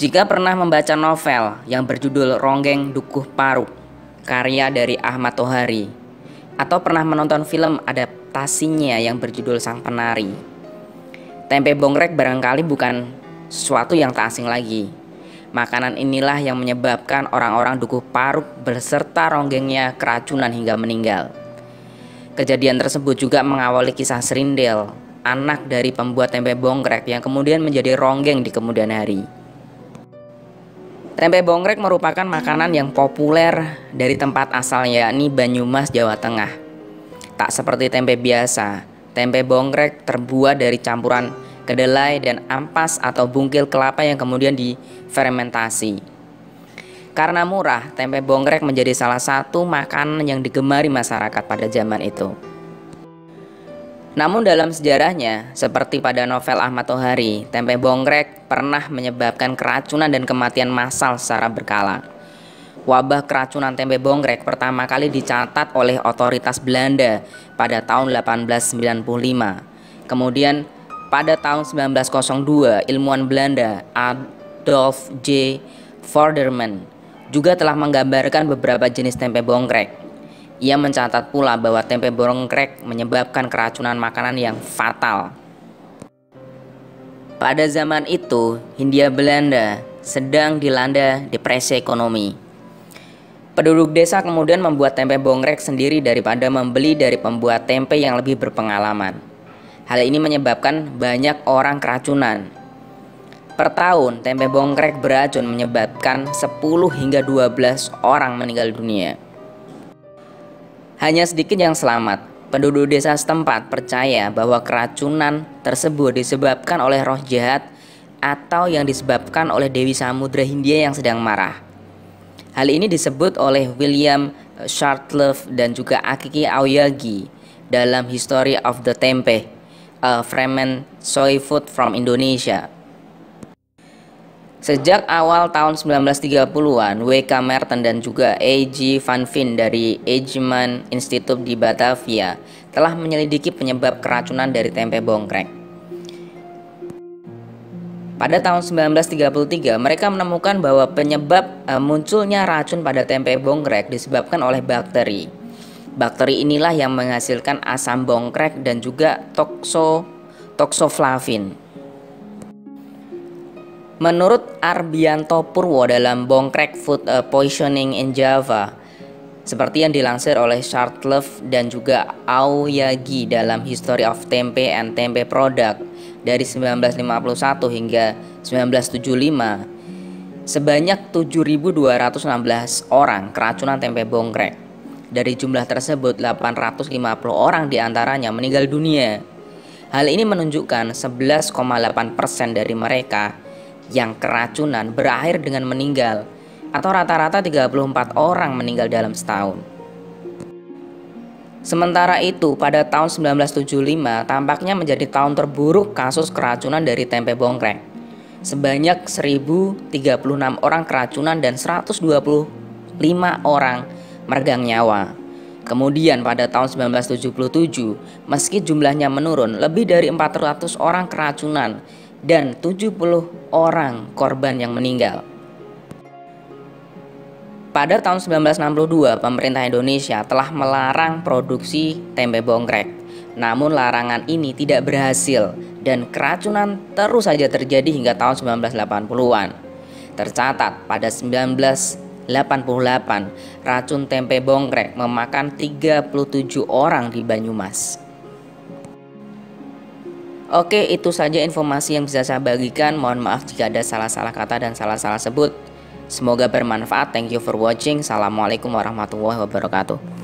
Jika pernah membaca novel yang berjudul Ronggeng Dukuh Paruk, karya dari Ahmad Tohari, atau pernah menonton film adaptasinya yang berjudul Sang Penari, tempe bongkrek barangkali bukan sesuatu yang tak asing lagi. Makanan inilah yang menyebabkan orang-orang Dukuh Paruk beserta ronggengnya keracunan hingga meninggal. Kejadian tersebut juga mengawali kisah Srindel, anak dari pembuat tempe bongkrek yang kemudian menjadi ronggeng di kemudian hari. Tempe bongkrek merupakan makanan yang populer dari tempat asalnya, yakni Banyumas, Jawa Tengah. Tak seperti tempe biasa, tempe bongkrek terbuat dari campuran kedelai dan ampas atau bungkil kelapa yang kemudian difermentasi. Karena murah, tempe bongkrek menjadi salah satu makanan yang digemari masyarakat pada zaman itu. Namun dalam sejarahnya, seperti pada novel Ahmad Tohari, tempe bongkrek pernah menyebabkan keracunan dan kematian massal secara berkala. Wabah keracunan tempe bongkrek pertama kali dicatat oleh otoritas Belanda pada tahun 1895. Kemudian pada tahun 1902, ilmuwan Belanda Adolf J. Vorderman juga telah menggambarkan beberapa jenis tempe bongkrek. Ia mencatat pula bahwa tempe bongkrek menyebabkan keracunan makanan yang fatal. Pada zaman itu, Hindia Belanda sedang dilanda depresi ekonomi. Penduduk desa kemudian membuat tempe bongkrek sendiri daripada membeli dari pembuat tempe yang lebih berpengalaman. Hal ini menyebabkan banyak orang keracunan. Per tahun, tempe bongkrek beracun menyebabkan 10 hingga 12 orang meninggal dunia. Hanya sedikit yang selamat. Penduduk desa setempat percaya bahwa keracunan tersebut disebabkan oleh roh jahat atau yang disebabkan oleh Dewi Samudra Hindia yang sedang marah. Hal ini disebut oleh William Shortleff dan juga Akiki Aoyagi dalam History of the Tempe, a ferment soy food from Indonesia. Sejak awal tahun 1930-an, W.K. Merton dan juga A.G. Van Veen dari Eijkman Institute di Batavia telah menyelidiki penyebab keracunan dari tempe bongkrek. Pada tahun 1933, mereka menemukan bahwa penyebab munculnya racun pada tempe bongkrek disebabkan oleh bakteri. Bakteri inilah yang menghasilkan asam bongkrek dan juga toxoflavin. Menurut Arbianto Purwo dalam Bongkrek Food Poisoning in Java, seperti yang dilansir oleh Shortleff dan juga Aoyagi dalam History of Tempe and Tempe Product dari 1951 hingga 1975, sebanyak 7.216 orang keracunan tempe bongkrek. Dari jumlah tersebut, 850 orang diantaranya meninggal dunia. Hal ini menunjukkan 11,8% dari mereka yang keracunan berakhir dengan meninggal, atau rata-rata 34 orang meninggal dalam setahun. Sementara itu, pada tahun 1975 tampaknya menjadi tahun terburuk kasus keracunan dari tempe bongkrek. Sebanyak 1.036 orang keracunan dan 125 orang meregang nyawa. Kemudian pada tahun 1977, meski jumlahnya menurun, lebih dari 400 orang keracunan dan 70 orang korban yang meninggal. Pada tahun 1962, pemerintah Indonesia telah melarang produksi tempe bongkrek. Namun larangan ini tidak berhasil dan keracunan terus saja terjadi hingga tahun 1980-an. Tercatat pada 1988, racun tempe bongkrek memakan 37 orang di Banyumas. Oke, itu saja informasi yang bisa saya bagikan. Mohon maaf jika ada salah-salah kata dan salah-salah sebut. Semoga bermanfaat. Thank you for watching. Assalamualaikum warahmatullahi wabarakatuh.